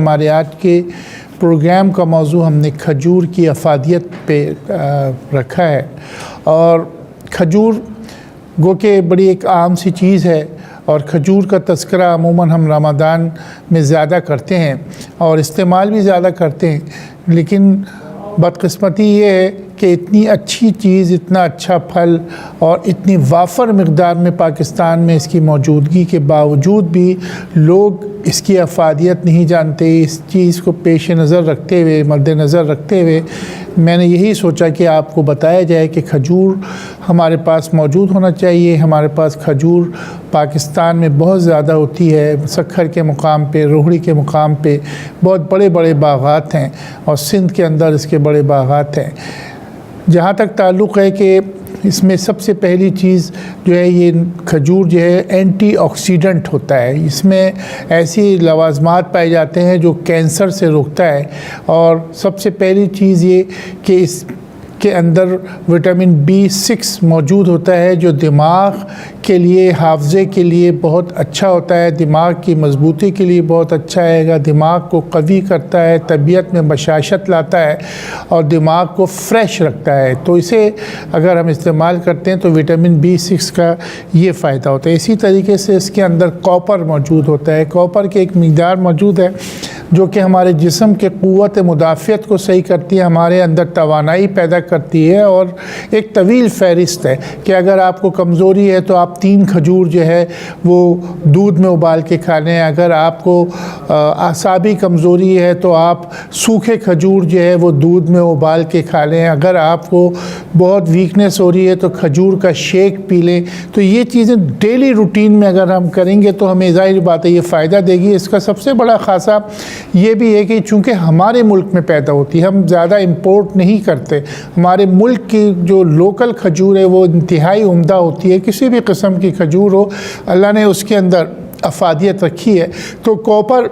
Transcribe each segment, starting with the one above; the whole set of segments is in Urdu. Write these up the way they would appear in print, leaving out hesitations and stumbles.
ہمارے آج کے پروگرام کا موضوع ہم نے کھجور کی افادیت پہ رکھا ہے، اور کھجور گو کہ بڑی ایک عام سی چیز ہے، اور کھجور کا تذکرہ عموماً ہم رمضان میں زیادہ کرتے ہیں اور استعمال بھی زیادہ کرتے ہیں، لیکن بدقسمتی یہ ہے کہ اتنی اچھی چیز، اتنا اچھا پھل اور اتنی وافر مقدار میں پاکستان میں اس کی موجودگی کے باوجود بھی لوگ اس کی افادیت نہیں جانتے۔ اس چیز کو پیش نظر رکھتے ہوئے، مد نظر رکھتے ہوئے میں نے یہی سوچا کہ آپ کو بتایا جائے کہ کھجور ہمارے پاس موجود ہونا چاہیے۔ ہمارے پاس کھجور پاکستان میں بہت زیادہ ہوتی ہے، سکھر کے مقام پہ، روہڑی کے مقام پہ بہت بڑے بڑے باغات ہیں، اور سندھ کے اندر اس کے بڑے باغات ہیں۔ جہاں تک تعلق ہے کہ اس میں سب سے پہلی چیز جو ہے، یہ کھجور جو ہے اینٹی آکسیڈنٹ ہوتا ہے۔ اس میں ایسی لوازمات پائے جاتے ہیں جو کینسر سے روکتا ہے، اور سب سے پہلی چیز یہ کہ اس کے اندر وٹامن B6 موجود ہوتا ہے، جو دماغ کے لیے، حافظے کے لیے بہت اچھا ہوتا ہے، دماغ کی مضبوطی کے لیے بہت اچھا ہے گا، دماغ کو قوی کرتا ہے، طبیعت میں بشاشت لاتا ہے اور دماغ کو فریش رکھتا ہے۔ تو اسے اگر ہم استعمال کرتے ہیں تو وٹامن B6 کا یہ فائدہ ہوتا ہے۔ اسی طریقے سے اس کے اندر کاپر موجود ہوتا ہے۔ کاپر کی ایک مقدار موجود ہے جو کہ ہمارے جسم کے قوت مدافعت کو صحیح کرتی ہے، ہمارے اندر توانائی پیدا کرتی ہے، اور ایک طویل فہرست ہے کہ اگر آپ کو کمزوری ہے تو آپ 3 کھجور جو ہے وہ دودھ میں ابال کے کھا لیں۔ اگر آپ کو اعصابی کمزوری ہے تو آپ سوکھے کھجور جو ہے وہ دودھ میں ابال کے کھا لیں۔ اگر آپ کو بہت ویکنس ہو رہی ہے تو کھجور کا شیک پی لیں۔ تو یہ چیزیں ڈیلی روٹین میں اگر ہم کریں گے تو ہمیں ظاہر بات ہے یہ فائدہ دے گی۔ اس کا سب سے بڑا خاصہ یہ بھی ہے کہ چونکہ ہمارے ملک میں پیدا ہوتی ہے، ہم زیادہ امپورٹ نہیں کرتے، ہمارے ملک کی جو لوکل کھجور ہے وہ انتہائی عمدہ ہوتی ہے۔ کسی بھی قسم کی کھجور ہو، اللہ نے اس کے اندر افادیت رکھی ہے۔ تو کاپر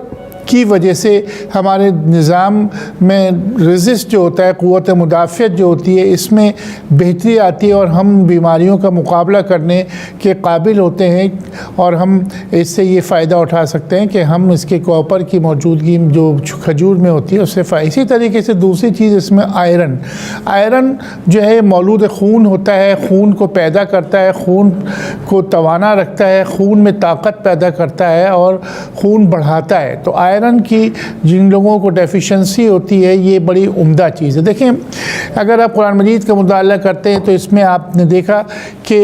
کی وجہ سے ہمارے نظام میں ریزسٹ جو ہوتا ہے، قوت مدافعت جو ہوتی ہے، اس میں بہتری آتی ہے، اور ہم بیماریوں کا مقابلہ کرنے کے قابل ہوتے ہیں، اور ہم اس سے یہ فائدہ اٹھا سکتے ہیں کہ ہم اس کے کاپر کی موجودگی جو کھجور میں ہوتی ہے اس سے اسی طریقے سے دوسری چیز اس میں آئرن جو ہے مولود خون ہوتا ہے، خون کو پیدا کرتا ہے، خون کو توانا رکھتا ہے، خون میں طاقت پیدا کرتا ہے اور خون بڑھاتا ہے۔ تو آئرن کی جن لوگوں کو ڈیفیشنسی ہوتی ہے یہ بڑی عمدہ چیز ہے۔ دیکھیں، اگر آپ قرآن مجید کا مطالعہ کرتے ہیں تو اس میں آپ نے دیکھا کہ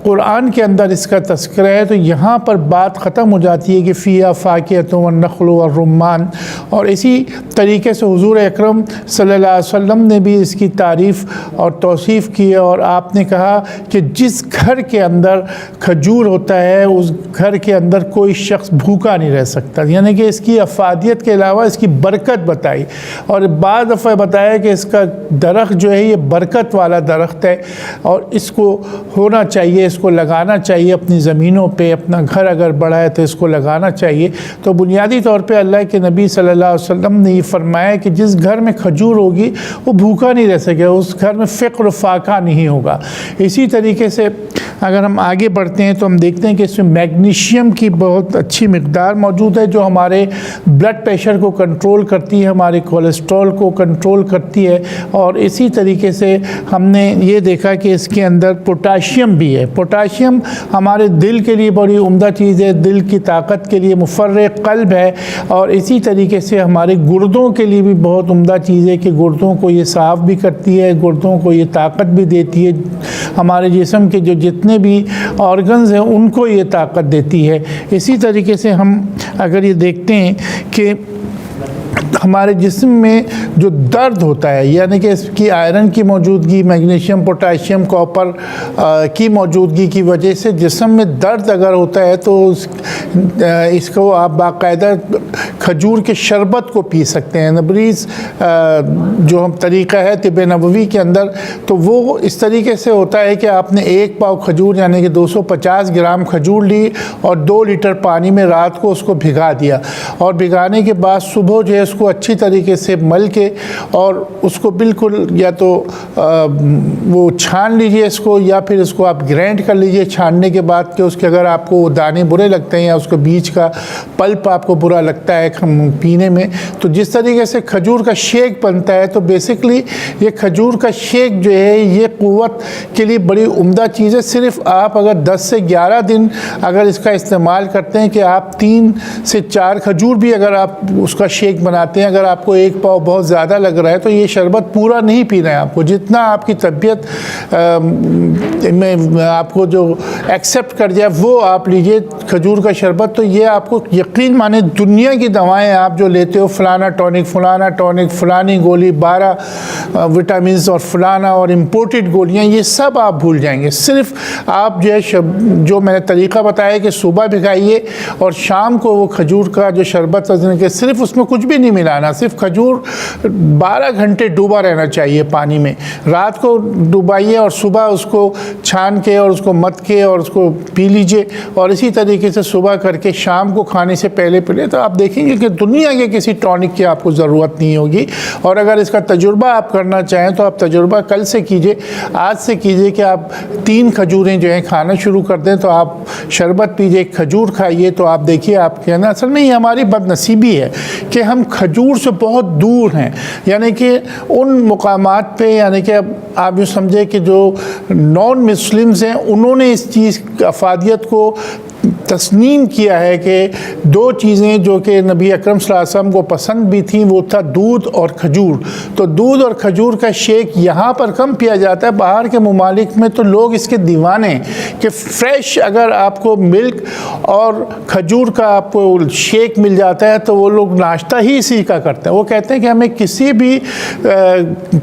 قرآن کے اندر اس کا تذکرہ ہے، تو یہاں پر بات ختم ہو جاتی ہے کہ فیہا فاکہۃ والنخل والرمان، اور اسی طریقے سے حضور اکرم صلی اللہ علیہ وسلم نے بھی اس کی تعریف اور توصیف کی ہے، اور آپ نے کہا کہ جس گھر کے اندر کھجور ہوتا ہے اس گھر کے اندر کوئی شخص بھوکا نہیں رہ سکتا۔ یعنی کہ اس کی افادیت کے علاوہ اس کی برکت بتائی، اور بعض دفعہ بتایا کہ اس کا درخت جو ہے یہ برکت والا درخت ہے، اور اس کو ہونا چاہیے، اس کو لگانا چاہیے اپنی زمینوں پہ۔ اپنا گھر اگر بڑا ہے تو اس کو لگانا چاہیے۔ تو بنیادی طور پہ اللہ کے نبی صلی اللہ علیہ وسلم نے یہ فرمایا کہ جس گھر میں کھجور ہوگی وہ بھوکا نہیں رہ سکے، اس گھر میں فقر و فاقہ نہیں ہوگا۔ اسی طریقے سے اگر ہم آگے بڑھتے ہیں تو ہم دیکھتے ہیں کہ اس میں میگنیشیم کی بہت اچھی مقدار موجود ہے، جو ہمارے بلڈ پریشر کو کنٹرول کرتی ہے، ہمارے کولیسٹرول کو کنٹرول کرتی ہے، اور اسی طریقے سے ہم نے یہ دیکھا کہ اس کے اندر پوٹاشیم بھی ہے۔ پوٹاشیم ہمارے دل کے لیے بڑی عمدہ چیز ہے، دل کی طاقت کے لیے مفرغ قلب ہے، اور اسی طریقے سے ہمارے گردوں کے لیے بھی بہت عمدہ چیز ہے کہ گردوں کو یہ صاف بھی کرتی ہے، گردوں کو یہ طاقت بھی دیتی ہے، ہمارے جسم کے جو جتنے بھی آرگنز ہیں ان کو یہ طاقت دیتی ہے۔ اسی طریقے سے ہم اگر یہ دیکھتے ہیں کہ ہمارے جسم میں جو درد ہوتا ہے، یعنی کہ اس کی آئرن کی موجودگی، میگنیشیم، پوٹاشیم، کاپر کی موجودگی کی وجہ سے جسم میں درد اگر ہوتا ہے تو اس کو آپ باقاعدہ کھجور کے شربت کو پی سکتے ہیں۔ نبریز جو ہم طریقہ ہے طب نبوی کے اندر، تو وہ اس طریقے سے ہوتا ہے کہ آپ نے 1 پاؤ کھجور یعنی کہ 250 گرام کھجور لی اور 2 لیٹر پانی میں رات کو اس کو بھگا دیا، اور بھگانے کے بعد صبح جو ہے اس کو اچھی طریقے سے مل کے اور اس کو بالکل یا تو وہ چھان لیجئے اس کو، یا پھر اس کو آپ گرینڈ کر لیجئے چھاننے کے بعد کہ اس کے اگر آپ کو دانے برے لگتے ہیں یا اس کے بیچ کا پلپ آپ کو برا لگتا ہے پینے میں، تو جس طریقے سے کھجور کا شیک بنتا ہے، تو بیسکلی یہ کھجور کا شیک جو ہے یہ قوت کے لیے بڑی عمدہ چیز ہے۔ صرف آپ اگر 10 سے 11 دن اگر اس کا استعمال کرتے ہیں کہ آپ 3 سے 4 کھجور بھی اگر آپ اس کا شیک بناتے ہیں، اگر آپ کو 1 پاؤ بہت زیادہ لگ رہا ہے تو یہ شربت پورا نہیں پینا ہے آپ کو، جتنا آپ کی طبیعت میں آپ کو جو ایکسیپٹ کر جائے وہ آپ لیجئے کھجور کا شربت۔ تو یہ آپ کو یقین مانے دنیا کی دوائیں آپ جو لیتے ہو، فلانا ٹونک، فلانی گولی، 12 وٹامنز اور فلانا اور امپورٹڈ گولیاں، یہ سب آپ بھول جائیں گے۔ صرف آپ جو ہے جو میں نے طریقہ بتایا کہ صبح بھگائیے اور شام کو وہ کھجور کا جو شربت کہ صرف اس میں کچھ بھی نہیں ملانا، صرف کھجور 12 گھنٹے ڈوبا رہنا چاہیے پانی میں، رات کو ڈوبائیے اور صبح اس کو چھان کے اور اس کو مت کے اور اس کو پی لیجئے، اور اسی طریقے سے صبح کر کے شام کو کھانے سے پہلے پلے، تو آپ دیکھیں گے کہ دنیا کے کسی ٹونک کی آپ کو ضرورت نہیں ہوگی۔ اور اگر اس کا تجربہ آپ کرنا چاہیں تو آپ تجربہ کل سے کیجئے، آج سے کیجئے کہ آپ 3 کھجوریں جو ہیں کھانا شروع کر دیں، تو آپ شربت پیجئے، کھجور کھائیے، تو آپ دیکھیے آپ کہنا اصل میں یہ ہماری بد نصیبی ہے کہ ہم کھجور سے بہت دور ہیں، یعنی کہ ان مقامات پہ، یعنی کہ آپ یہ سمجھے کہ جو نان مسلمز ہیں انہوں نے اس چیز افادیت کو تسلیم کیا ہے کہ 2 چیزیں جو کہ نبی اکرم صلی اللہ علیہ وسلم کو پسند بھی تھیں، وہ تھا دودھ اور کھجور۔ تو دودھ اور کھجور کا شیک یہاں پر کم پیا جاتا ہے، باہر کے ممالک میں تو لوگ اس کے دیوانے ہیں کہ فریش اگر آپ کو ملک اور کھجور کا آپ کو شیک مل جاتا ہے تو وہ لوگ ناشتہ ہی اسی کا کرتے ہیں۔ وہ کہتے ہیں کہ ہمیں کسی بھی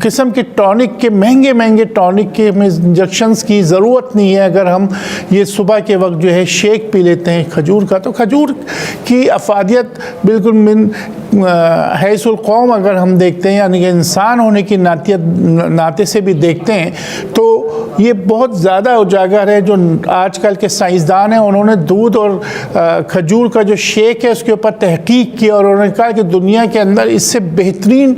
قسم کے ٹونک کے مہنگے ٹونک کے انجیکشنز کی ضرورت نہیں ہے، اگر ہم یہ صبح کے وقت جو ہے شیک پی لیتے ہیں کھجور کا۔ تو کھجور کی افادیت بالکل من حیث القوم اگر ہم دیکھتے ہیں، یعنی کہ انسان ہونے کی ناطے سے بھی دیکھتے ہیں، تو یہ بہت زیادہ اجاگر ہے۔ جو آج کل کے سائنسدان ہیں انہوں نے دودھ اور کھجور کا جو شیک ہے اس کے اوپر تحقیق کی، اور انہوں نے کہا کہ دنیا کے اندر اس سے بہترین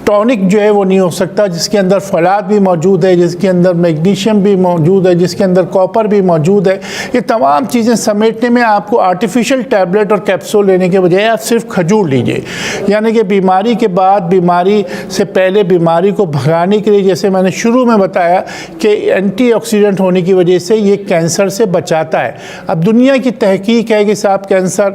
ٹونک جو ہے وہ نہیں ہو سکتا، جس کے اندر فولاد بھی موجود ہے، جس کے اندر میگنیشیم بھی موجود ہے، جس کے اندر کاپر بھی موجود ہے۔ یہ تمام چیزیں سمیٹنے میں آپ کو آرٹیفیشل ٹیبلٹ اور کیپسول لینے کے بجائے آپ صرف کھجور لیجئے، یعنی کہ بیماری کے بعد، بیماری سے پہلے بیماری کو بھگانے کے لیے، جیسے میں نے شروع میں بتایا کہ اینٹی آکسیڈنٹ ہونے کی وجہ سے یہ کینسر سے بچاتا ہے۔ اب دنیا کی تحقیق ہے کہ صاحب کینسر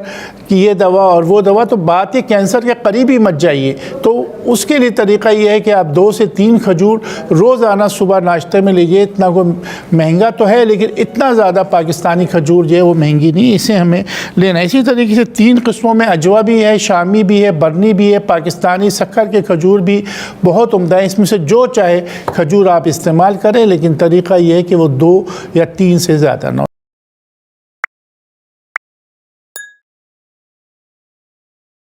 کی یہ دوا اور وہ دوا، تو بات یہ کینسر کے قریب ہی مت جائیے۔ تو اس کے لیے طریقہ یہ ہے کہ آپ 2 سے 3 کھجور روزانہ صبح ناشتے میں لیجئے۔ اتنا کوئی مہنگا تو ہے لیکن اتنا زیادہ پاکستانی کھجور جو ہے وہ مہنگی نہیں، اسے ہمیں لینا ہے۔ اسی طریقے سے 3 قسموں میں اجوا بھی ہے، شامی بھی ہے، برنی بھی ہے، پاکستانی سکر کے کھجور بھی بہت عمدہ ہے۔ اس میں سے جو چاہے کھجور آپ استعمال کریں، لیکن طریقہ یہ ہے کہ وہ 2 یا 3 سے زیادہ نہ ہو۔